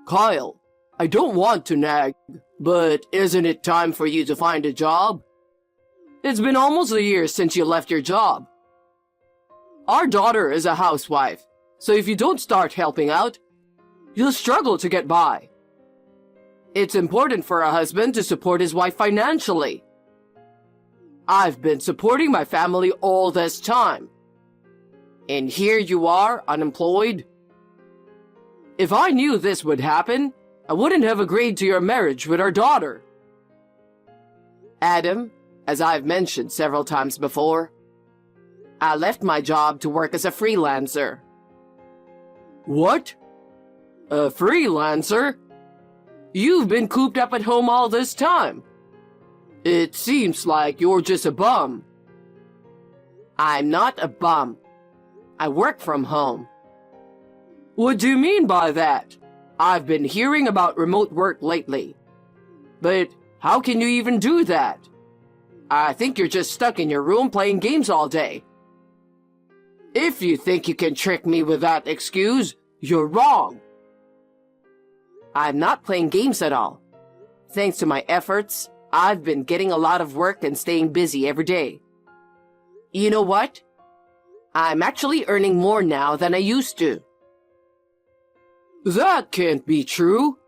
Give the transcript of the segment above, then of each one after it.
Kyle, I don't want to nag, but isn't it time for you to find a job? It's been almost a year since you left your job. Our daughter is a housewife, so if you don't start helping out, you'll struggle to get by. It's important for a husband to support his wife financially. I've been supporting my family all this time. And here you are, unemployed. If I knew this would happen, I wouldn't have agreed to your marriage with our daughter. Adam, as I've mentioned several times before, I left my job to work as a freelancer. What? A freelancer? You've been cooped up at home all this time. It seems like you're just a bum. I'm not a bum. I work from home. What do you mean by that? I've been hearing about remote work lately. But how can you even do that? I think you're just stuck in your room playing games all day. If you think you can trick me with that excuse, you're wrong. I'm not playing games at all. Thanks to my efforts, I've been getting a lot of work and staying busy every day. You know what? I'm actually earning more now than I used to. That can't be true.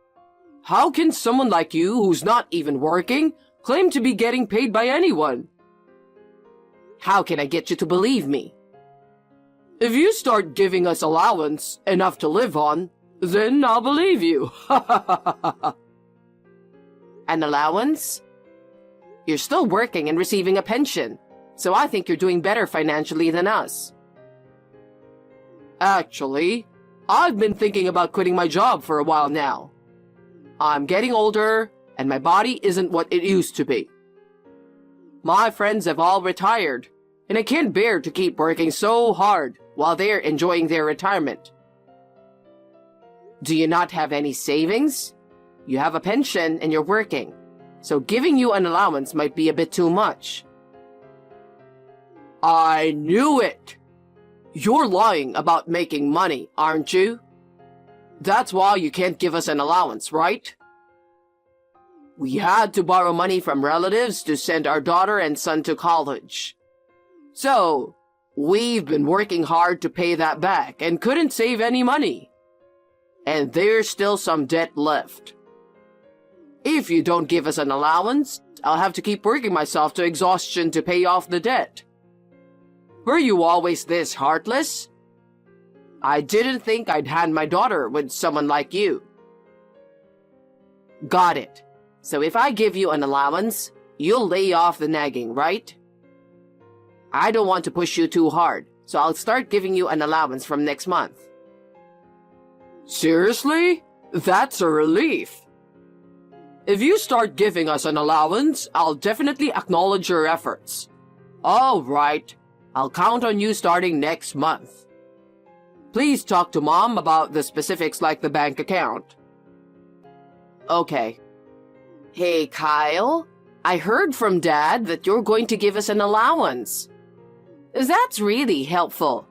How can someone like you, who's not even working, claim to be getting paid by anyone? How can I get you to believe me? If you start giving us allowance, enough to live on, then I'll believe you. An allowance? You're still working and receiving a pension, so I think you're doing better financially than us. Actually, I've been thinking about quitting my job for a while now. I'm getting older, and my body isn't what it used to be. My friends have all retired, and I can't bear to keep working so hard while they're enjoying their retirement. Do you not have any savings? You have a pension and you're working, so giving you an allowance might be a bit too much. I knew it! You're lying about making money, aren't you? That's why you can't give us an allowance, right? We had to borrow money from relatives to send our daughter and son to college. So, we've been working hard to pay that back and couldn't save any money. And there's still some debt left. If you don't give us an allowance, I'll have to keep working myself to exhaustion to pay off the debt. Were you always this heartless? I didn't think I'd hand my daughter with someone like you. Got it. So if I give you an allowance, you'll lay off the nagging, right? I don't want to push you too hard, so I'll start giving you an allowance from next month. Seriously? That's a relief. If you start giving us an allowance, I'll definitely acknowledge your efforts. All right. I'll count on you starting next month. Please talk to Mom about the specifics like the bank account. Okay. Hey, Kyle. I heard from Dad that you're going to give us an allowance. That's really helpful.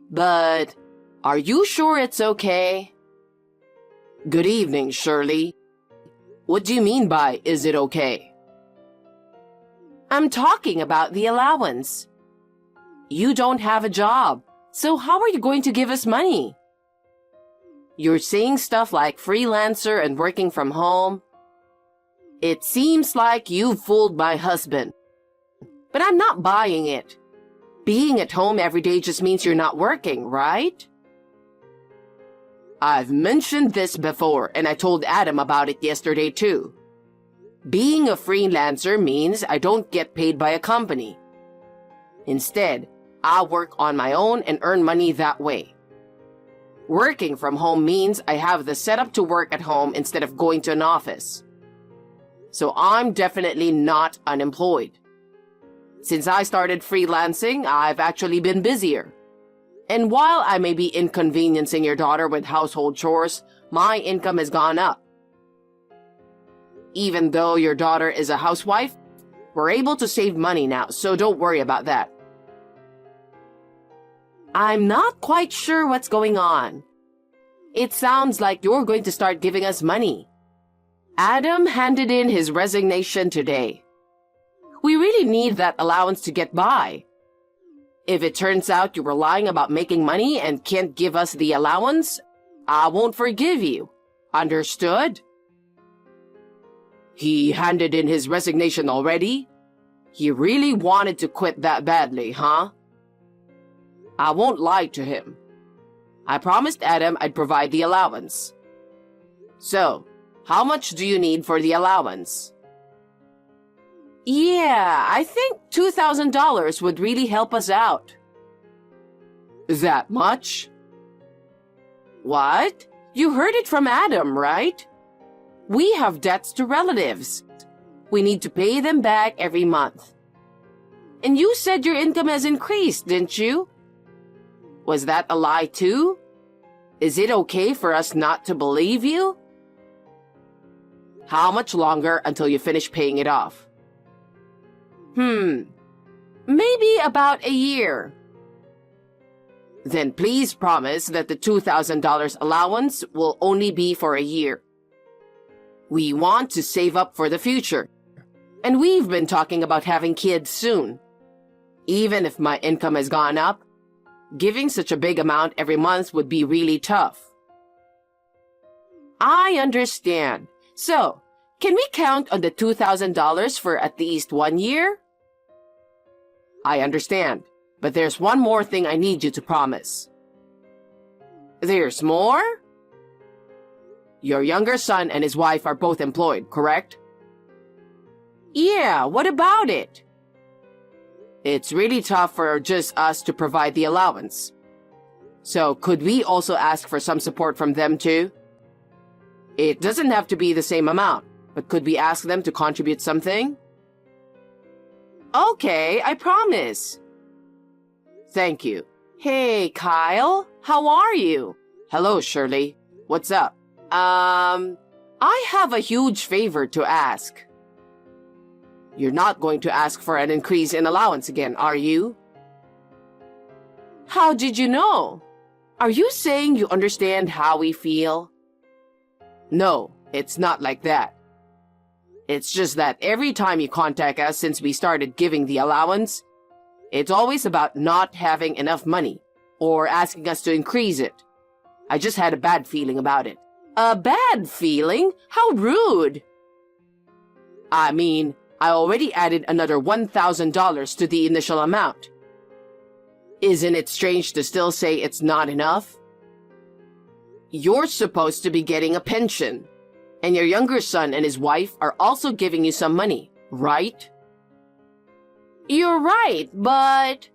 But are you sure it's okay? Good evening, Shirley. What do you mean by, is it okay? I'm talking about the allowance. You don't have a job, so how are you going to give us money? You're saying stuff like freelancer and working from home. It seems like you've fooled my husband. But I'm not buying it. Being at home every day just means you're not working, right? I've mentioned this before, and I told Adam about it yesterday too. Being a freelancer means I don't get paid by a company. Instead, I work on my own and earn money that way. Working from home means I have the setup to work at home instead of going to an office. So I'm definitely not unemployed. Since I started freelancing, I've actually been busier. And while I may be inconveniencing your daughter with household chores, my income has gone up. Even though your daughter is a housewife, we're able to save money now, so don't worry about that. I'm not quite sure what's going on. it sounds like you're going to start giving us money. Adam handed in his resignation today. We really need that allowance to get by. If it turns out you were lying about making money and can't give us the allowance, I won't forgive you. Understood? He handed in his resignation already? He really wanted to quit that badly, huh? I won't lie to him. I promised Adam I'd provide the allowance. So, how much do you need for the allowance? Yeah, I think $2,000 would really help us out. That much? What? You heard it from Adam, right? We have debts to relatives. We need to pay them back every month. And you said your income has increased, didn't you? Was that a lie too? Is it okay for us not to believe you? How much longer until you finish paying it off? Maybe about a year. Then please promise that the $2,000 allowance will only be for a year. We want to save up for the future. And we've been talking about having kids soon. Even if my income has gone up, giving such a big amount every month would be really tough. I understand. So, can we count on the $2,000 for at least 1 year? I understand, but there's one more thing I need you to promise. There's more? Your younger son and his wife are both employed, correct? Yeah, what about it? It's really tough for just us to provide the allowance. So could we also ask for some support from them too? It doesn't have to be the same amount, but could we ask them to contribute something? Okay, I promise. Thank you. Hey, Kyle, how are you? Hello, Shirley. What's up? I have a huge favor to ask. You're not going to ask for an increase in allowance again, are you? How did you know? Are you saying you understand how we feel? No, it's not like that. It's just that every time you contact us since we started giving the allowance, it's always about not having enough money or asking us to increase it. I just had a bad feeling about it. A bad feeling? How rude! I mean, I already added another $1,000 to the initial amount. Isn't it strange to still say it's not enough? You're supposed to be getting a pension, and your younger son and his wife are also giving you some money, right? You're right, but...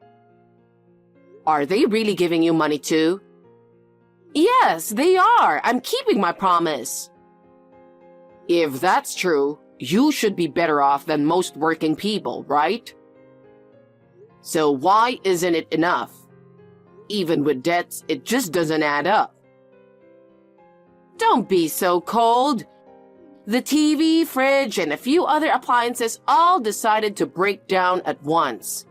Are they really giving you money too? Yes, they are. I'm keeping my promise. If that's true, you should be better off than most working people, right? So why isn't it enough? Even with debts, it just doesn't add up. Don't be so cold. The TV, fridge, and a few other appliances all decided to break down at once.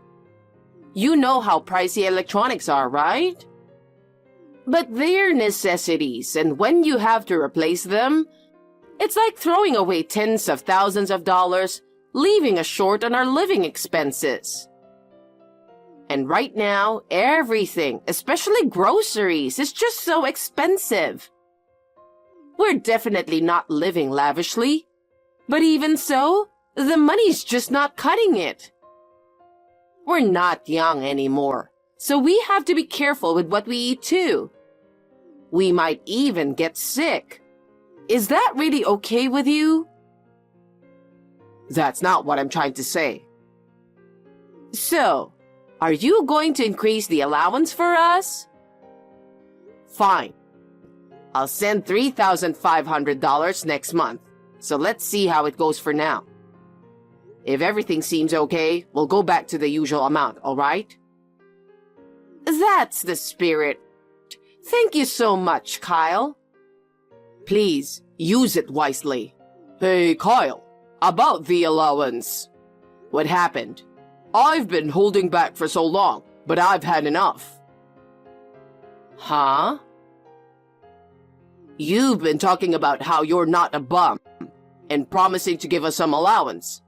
You know how pricey electronics are, right? But they're necessities, and when you have to replace them, it's like throwing away tens of thousands of dollars, leaving us short on our living expenses. And right now, everything, especially groceries, is just so expensive. We're definitely not living lavishly, but even so, the money's just not cutting it. We're not young anymore, so we have to be careful with what we eat too. We might even get sick. Is that really okay with you? That's not what I'm trying to say. So, are you going to increase the allowance for us? Fine. I'll send $3,500 next month, so let's see how it goes for now. If everything seems okay, we'll go back to the usual amount, all right? That's the spirit. Thank you so much, Kyle. Please, use it wisely. Hey, Kyle, about the allowance. What happened? I've been holding back for so long, but I've had enough. Huh? You've been talking about how you're not a bum and promising to give us some allowance.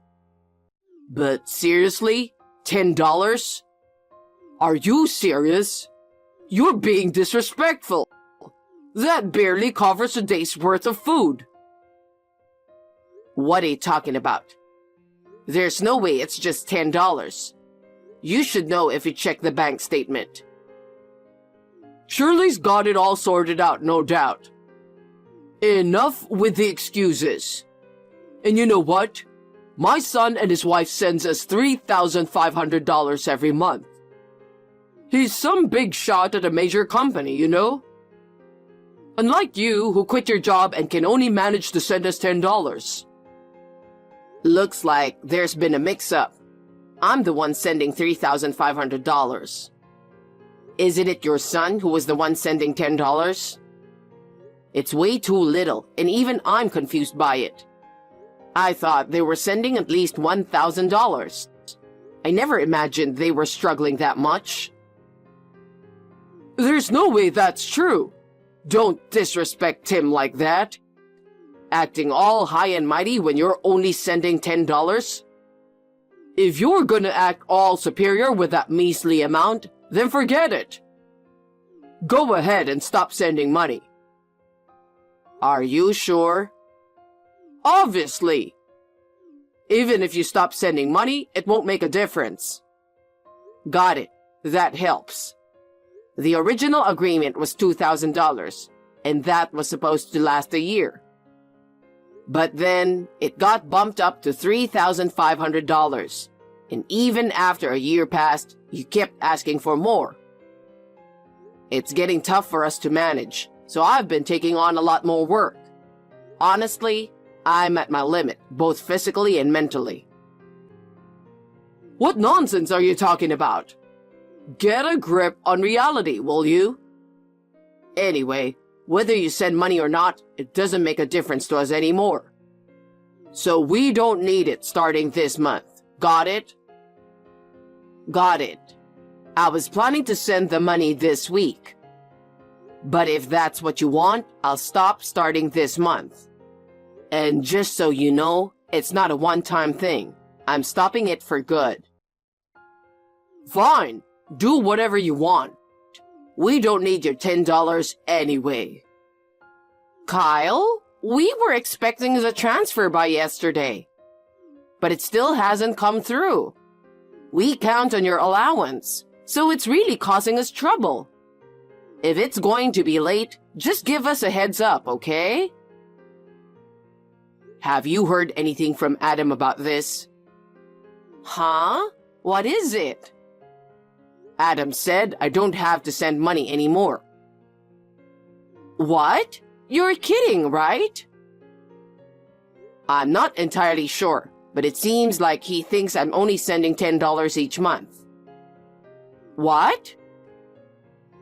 But seriously? $10? Are you serious? You're being disrespectful. That barely covers a day's worth of food. What are you talking about? There's no way it's just $10. You should know if you check the bank statement. Shirley's got it all sorted out, no doubt. Enough with the excuses. And you know what? My son and his wife sends us $3,500 every month. He's some big shot at a major company, you know? Unlike you, who quit your job and can only manage to send us $10. Looks like there's been a mix-up. I'm the one sending $3,500. Isn't it your son who was the one sending $10? It's way too little, and even I'm confused by it. I thought they were sending at least $1,000. I never imagined they were struggling that much. There's no way that's true. Don't disrespect Tim like that. Acting all high and mighty when you're only sending $10? If you're gonna act all superior with that measly amount, then forget it. Go ahead and stop sending money. Are you sure? Obviously. Even if you stop sending money, it won't make a difference. Got it. That helps. The original agreement was $2,000, and that was supposed to last a year. But then, it got bumped up to $3,500, and even after a year passed, you kept asking for more. It's getting tough for us to manage, so I've been taking on a lot more work. Honestly, I'm at my limit, both physically and mentally. What nonsense are you talking about? Get a grip on reality, will you? Anyway, whether you send money or not, it doesn't make a difference to us anymore. So we don't need it starting this month. Got it? Got it. I was planning to send the money this week. But if that's what you want, I'll stop starting this month. And just so you know, it's not a one-time thing. I'm stopping it for good. Fine. Do whatever you want. We don't need your $10 anyway. Kyle, we were expecting the transfer by yesterday. But it still hasn't come through. We count on your allowance, so it's really causing us trouble. If it's going to be late, just give us a heads up, okay? Have you heard anything from Adam about this? Huh? What is it? Adam said I don't have to send money anymore. What? You're kidding, right? I'm not entirely sure, but it seems like he thinks I'm only sending $10 each month. What?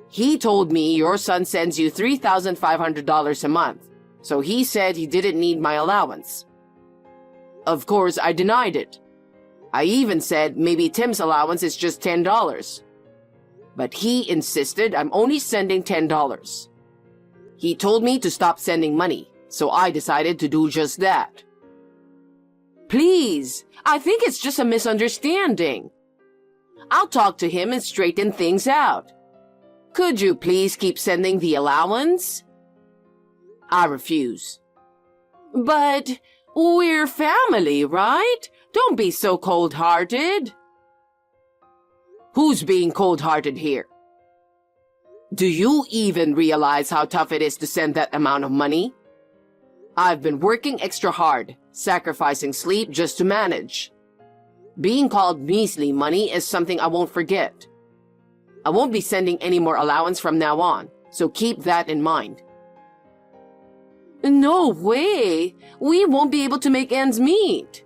He told me your son sends you $3,500 a month, so he said he didn't need my allowance. Of course, I denied it. I even said maybe Tim's allowance is just $10. But he insisted I'm only sending $10. He told me to stop sending money, so I decided to do just that. Please, I think it's just a misunderstanding. I'll talk to him and straighten things out. Could you please keep sending the allowance? I refuse. But we're family, right? Don't be so cold-hearted. Who's being cold-hearted here? Do you even realize how tough it is to send that amount of money? I've been working extra hard, sacrificing sleep just to manage. Being called measly money is something I won't forget. I won't be sending any more allowance from now on, so keep that in mind. No way! We won't be able to make ends meet.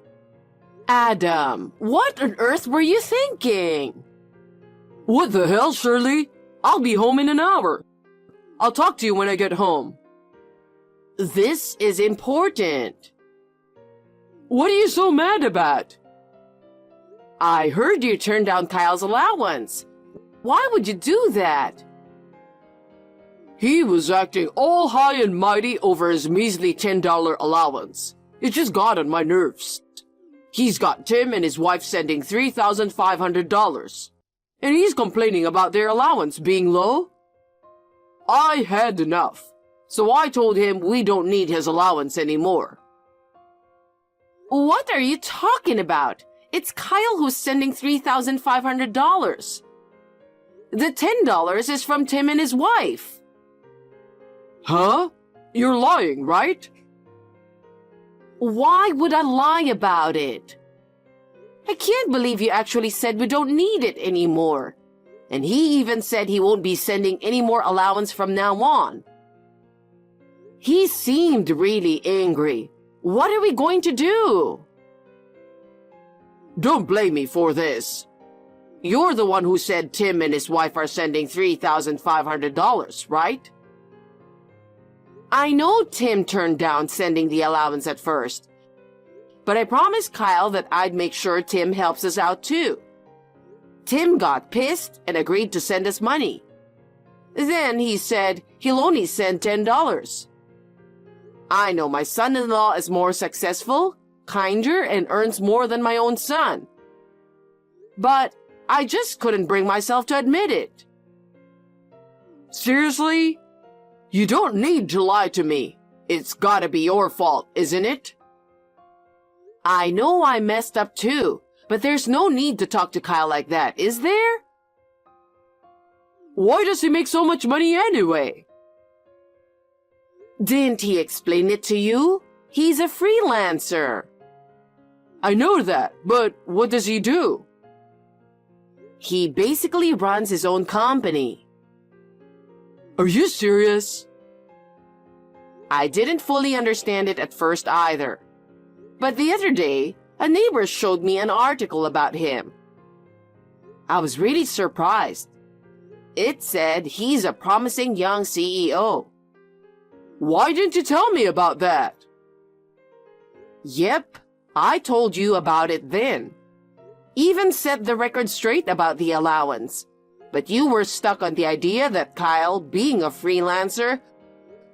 Adam, what on earth were you thinking? What the hell, Shirley? I'll be home in an hour. I'll talk to you when I get home. This is important. What are you so mad about? I heard you turned down Kyle's allowance. Why would you do that? He was acting all high and mighty over his measly $10 allowance. It just got on my nerves. He's got Tim and his wife sending $3,500. And he's complaining about their allowance being low. I had enough, so I told him we don't need his allowance anymore. What are you talking about? It's Kyle who's sending $3,500. The $10 is from Tim and his wife. Huh? You're lying, right? Why would I lie about it? I can't believe you actually said we don't need it anymore. And he even said he won't be sending any more allowance from now on. He seemed really angry. What are we going to do? Don't blame me for this. You're the one who said Tim and his wife are sending $3,500, right? I know Tim turned down sending the allowance at first, but I promised Kyle that I'd make sure Tim helps us out too. Tim got pissed and agreed to send us money. Then he said he'll only send $10. I know my son-in-law is more successful, kinder, and earns more than my own son. But I just couldn't bring myself to admit it. Seriously? You don't need to lie to me. It's gotta be your fault, isn't it? I know I messed up too, but there's no need to talk to Kyle like that, is there? Why does he make so much money anyway? Didn't he explain it to you? He's a freelancer. I know that, but what does he do? He basically runs his own company. Are you serious? I didn't fully understand it at first either. But the other day, a neighbor showed me an article about him. I was really surprised. It said he's a promising young CEO. Why didn't you tell me about that? Yep, I told you about it then. Even set the record straight about the allowance. But you were stuck on the idea that Kyle, being a freelancer,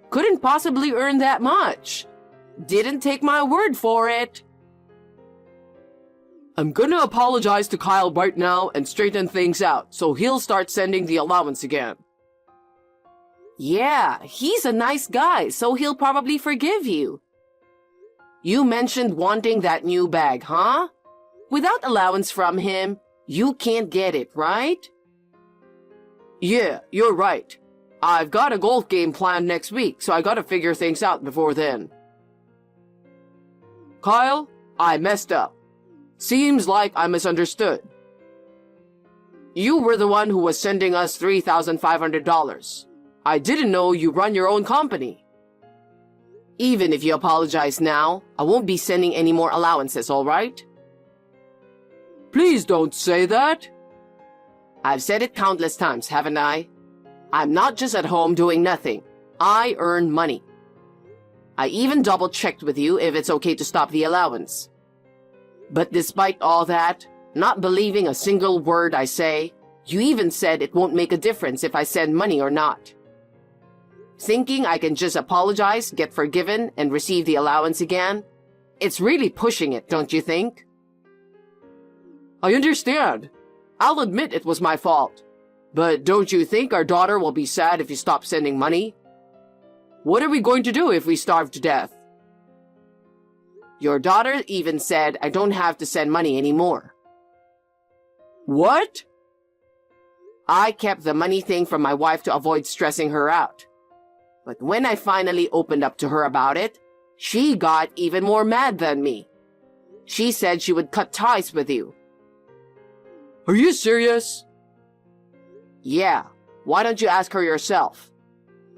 couldn't possibly earn that much. Didn't take my word for it. I'm gonna apologize to Kyle right now and straighten things out so he'll start sending the allowance again. Yeah, he's a nice guy, so he'll probably forgive you. You mentioned wanting that new bag, huh? Without allowance from him, you can't get it, right? Yeah, you're right. I've got a golf game planned next week, so I gotta figure things out before then. Kyle, I messed up. Seems like I misunderstood. You were the one who was sending us $3,500. I didn't know you run your own company. Even if you apologize now, I won't be sending any more allowances, all right? Please don't say that. I've said it countless times, haven't I? I'm not just at home doing nothing. I earn money. I even double-checked with you if it's okay to stop the allowance. But despite all that, not believing a single word I say, you even said it won't make a difference if I send money or not. Thinking I can just apologize, get forgiven, and receive the allowance again? It's really pushing it, don't you think? I understand. I'll admit it was my fault. But don't you think our daughter will be sad if you stop sending money? What are we going to do if we starve to death? Your daughter even said I don't have to send money anymore. What? I kept the money thing from my wife to avoid stressing her out. But when I finally opened up to her about it, she got even more mad than me. She said she would cut ties with you. Are you serious? Yeah, why don't you ask her yourself?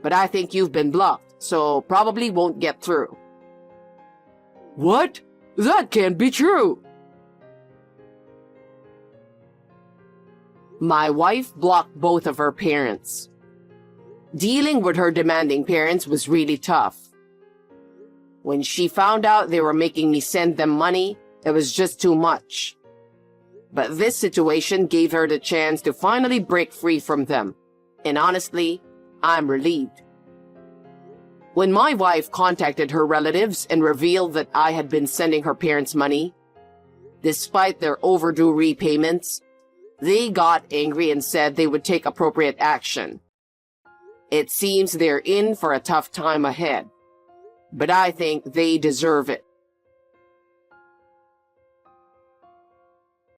But I think you've been bluffed, so probably won't get through. What? That can't be true. My wife blocked both of her parents. Dealing with her demanding parents was really tough. When she found out they were making me send them money, it was just too much. But this situation gave her the chance to finally break free from them. And honestly, I'm relieved. When my wife contacted her relatives and revealed that I had been sending her parents money, despite their overdue repayments, they got angry and said they would take appropriate action. It seems they're in for a tough time ahead, but I think they deserve it.